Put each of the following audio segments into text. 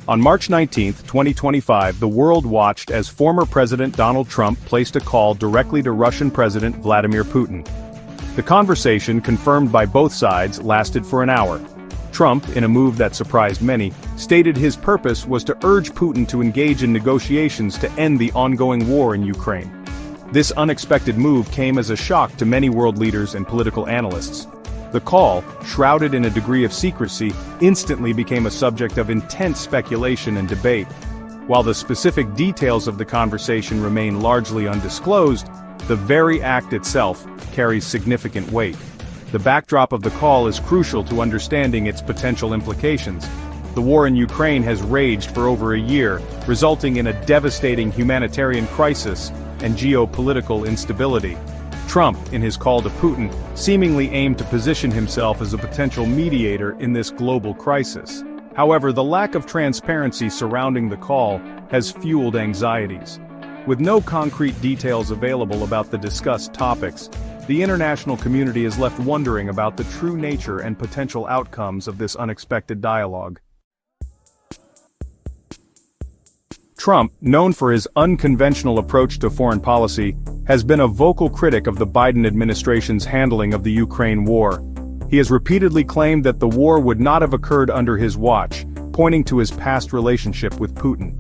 On March 19, 2025, the world watched as former President Donald Trump placed a call directly to Russian President Vladimir Putin. The conversation, confirmed by both sides, lasted for an hour. Trump, in a move that surprised many, stated his purpose was to urge Putin to engage in negotiations to end the ongoing war in Ukraine. This unexpected move came as a shock to many world leaders and political analysts. The call, shrouded in a degree of secrecy, instantly became a subject of intense speculation and debate. While the specific details of the conversation remain largely undisclosed, the very act itself carries significant weight. The backdrop of the call is crucial to understanding its potential implications. The war in Ukraine has raged for over a year, resulting in a devastating humanitarian crisis and geopolitical instability. Trump, in his call to Putin, seemingly aimed to position himself as a potential mediator in this global crisis. However, the lack of transparency surrounding the call has fueled anxieties. With no concrete details available about the discussed topics, the international community is left wondering about the true nature and potential outcomes of this unexpected dialogue. Trump, known for his unconventional approach to foreign policy, has been a vocal critic of the Biden administration's handling of the Ukraine war. He has repeatedly claimed that the war would not have occurred under his watch, pointing to his past relationship with Putin.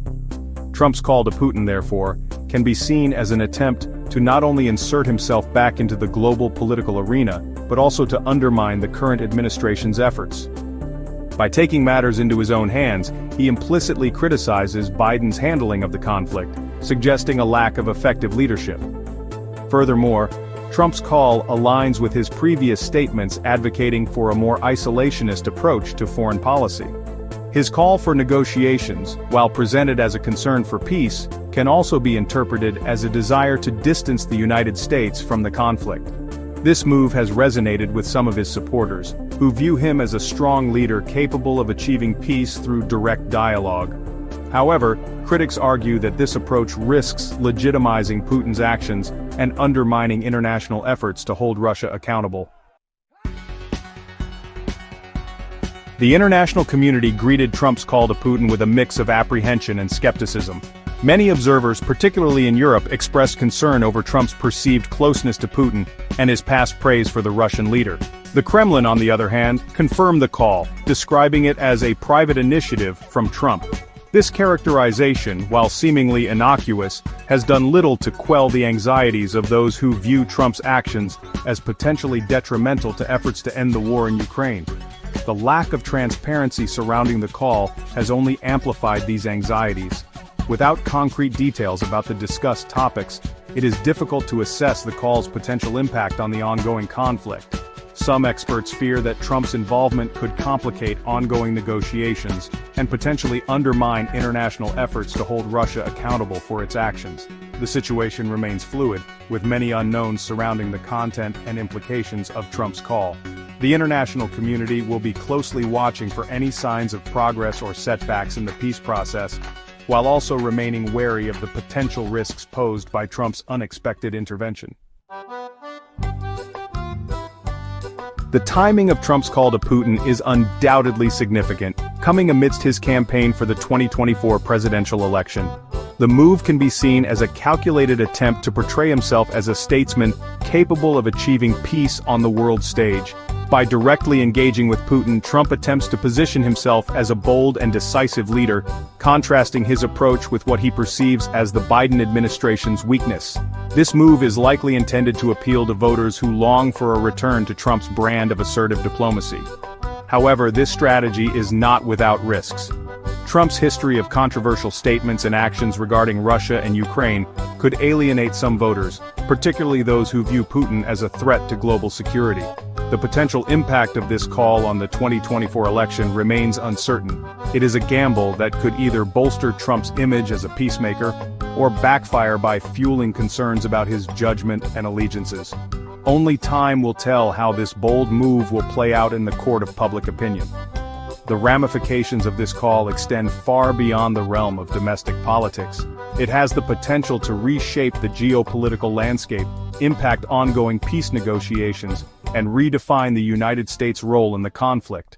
Trump's call to Putin, therefore, can be seen as an attempt to not only insert himself back into the global political arena, but also to undermine the current administration's efforts. By taking matters into his own hands, he implicitly criticizes Biden's handling of the conflict, suggesting a lack of effective leadership. Furthermore, Trump's call aligns with his previous statements advocating for a more isolationist approach to foreign policy. His call for negotiations, while presented as a concern for peace, can also be interpreted as a desire to distance the United States from the conflict. This move has resonated with some of his supporters, who view him as a strong leader capable of achieving peace through direct dialogue. However, critics argue that this approach risks legitimizing Putin's actions and undermining international efforts to hold Russia accountable. The international community greeted Trump's call to Putin with a mix of apprehension and skepticism. Many observers, particularly in Europe, expressed concern over Trump's perceived closeness to Putin and his past praise for the Russian leader. The Kremlin, on the other hand, confirmed the call, describing it as a private initiative from Trump. This characterization, while seemingly innocuous, has done little to quell the anxieties of those who view Trump's actions as potentially detrimental to efforts to end the war in Ukraine. The lack of transparency surrounding the call has only amplified these anxieties. Without concrete details about the discussed topics, it is difficult to assess the call's potential impact on the ongoing conflict. Some experts fear that Trump's involvement could complicate ongoing negotiations and potentially undermine international efforts to hold Russia accountable for its actions. The situation remains fluid, with many unknowns surrounding the content and implications of Trump's call. The international community will be closely watching for any signs of progress or setbacks in the peace process, while also remaining wary of the potential risks posed by Trump's unexpected intervention. The timing of Trump's call to Putin is undoubtedly significant, coming amidst his campaign for the 2024 presidential election. The move can be seen as a calculated attempt to portray himself as a statesman capable of achieving peace on the world stage. By directly engaging with Putin, Trump attempts to position himself as a bold and decisive leader, contrasting his approach with what he perceives as the Biden administration's weakness. This move is likely intended to appeal to voters who long for a return to Trump's brand of assertive diplomacy. However, this strategy is not without risks. Trump's history of controversial statements and actions regarding Russia and Ukraine could alienate some voters, particularly those who view Putin as a threat to global security. The potential impact of this call on the 2024 election remains uncertain. It is a gamble that could either bolster Trump's image as a peacemaker or backfire by fueling concerns about his judgment and allegiances. Only time will tell how this bold move will play out in the court of public opinion. The ramifications of this call extend far beyond the realm of domestic politics. It has the potential to reshape the geopolitical landscape, impact ongoing peace negotiations, and redefine the United States' role in the conflict.